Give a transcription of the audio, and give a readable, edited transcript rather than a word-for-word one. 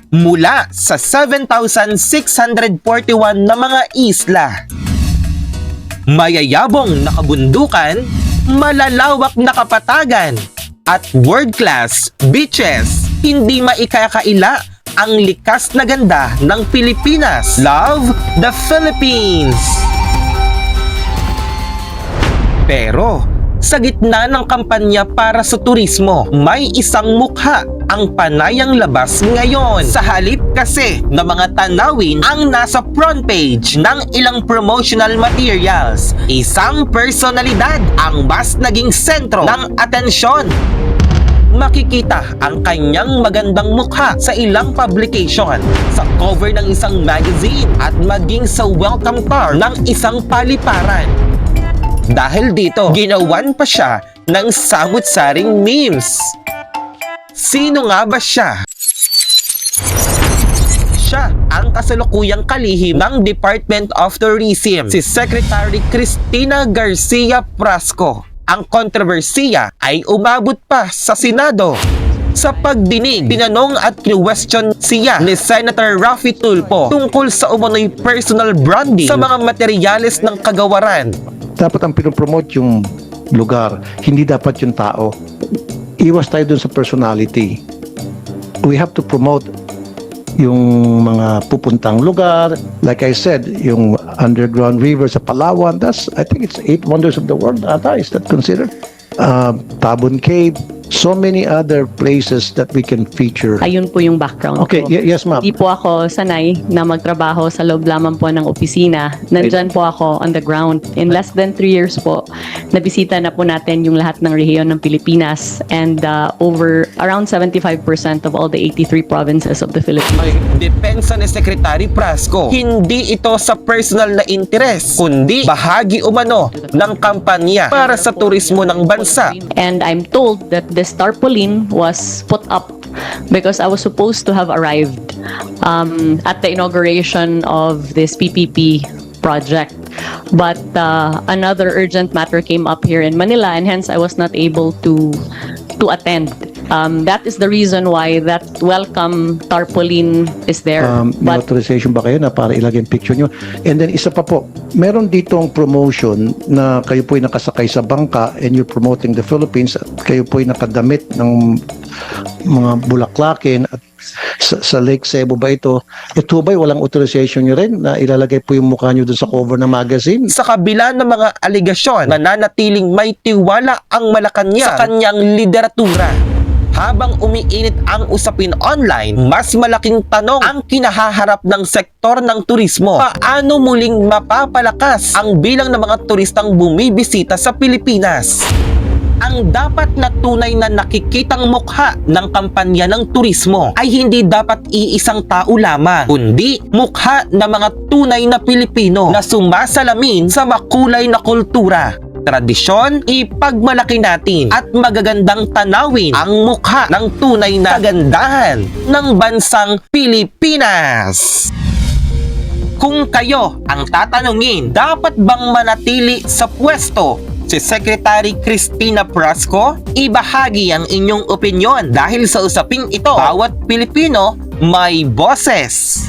mula sa 7,641 na mga isla. Mayayabong na kabundukan, malalawak na kapatagan, at world-class beaches. Hindi maikakaila ang likas na ganda ng Pilipinas. Love the Philippines! Pero, sa gitna ng kampanya para sa turismo, may isang mukha ang panayang labas ngayon. Sa halip kasi na mga tanawin ang nasa front page ng ilang promotional materials, isang personalidad ang mas naging sentro ng atensyon. Makikita ang kanyang magandang mukha sa ilang publication, sa cover ng isang magazine at maging sa welcome car ng isang paliparan. Dahil dito, ginawan pa siya ng samut-saring memes. Sino nga ba siya? Siya ang kasalukuyang kalihim ng Department of Tourism, si Secretary Cristina Garcia Prasco. Ang kontrobersiya ay umabot pa sa Senado. Sa pagdinig, tinanong at question siya ni Senator Raffy Tulfo tungkol sa umano'y personal branding sa mga materyales ng kagawaran. Dapat ang pinopromote yung lugar, hindi dapat yung tao. Iwas tayo dun sa personality. We have to promote yung mga pupuntang lugar. Like I said, yung underground river sa Palawan, I think it's 8 wonders of the world. Is that considered? Tabon Cave, so many other places that we can feature. Ayun po yung background Okay, ko. yes ma'am. Hindi po ako sanay na magtrabaho sa loob lamang po ng opisina. Nandyan po ako on the ground. In less than 3 years po, nabisita na po natin yung lahat ng rehiyon ng Pilipinas and over around 75% of all the 83 provinces of the Philippines. Depensa ni Secretary Prasco, hindi ito sa personal na interes, kundi bahagi umano ng kampanya para sa turismo ng bansa. And I'm told that this tarpaulin was put up because I was supposed to have arrived at the inauguration of this PPP project. But another urgent matter came up here in Manila, and hence I was not able to attend. That is the reason why that welcome tarpaulin is there. May authorization ba kayo na para ilagay yung picture nyo? And then isa pa po, meron ditong promotion na kayo po'y nakasakay sa bangka and you're promoting the Philippines at kayo po'y nakadamit ng mga bulaklakin at sa Lake Cebu ba ito? Ito ba'y walang authorization nyo rin na ilalagay po yung mukha nyo dun sa cover ng magazine? Sa kabila ng mga aligasyon, nananatiling may tiwala ang Malacanang sa kanyang lideratura. Habang umiinit ang usapin online, mas malaking tanong ang kinahaharap ng sektor ng turismo. Paano muling mapapalakas ang bilang ng mga turistang bumibisita sa Pilipinas? Ang dapat na tunay na nakikitang mukha ng kampanya ng turismo ay hindi dapat iisang tao lamang, kundi mukha ng mga tunay na Pilipino na sumasalamin sa makulay na kultura, tradisyon, ipagmalaki natin at magagandang tanawin ang mukha ng tunay na kagandahan ng bansang Pilipinas. Kung kayo ang tatanungin, dapat bang manatili sa pwesto si Secretary Cristina Prasco? Ibahagi ang inyong opinyon dahil sa usaping ito, bawat Pilipino may boses.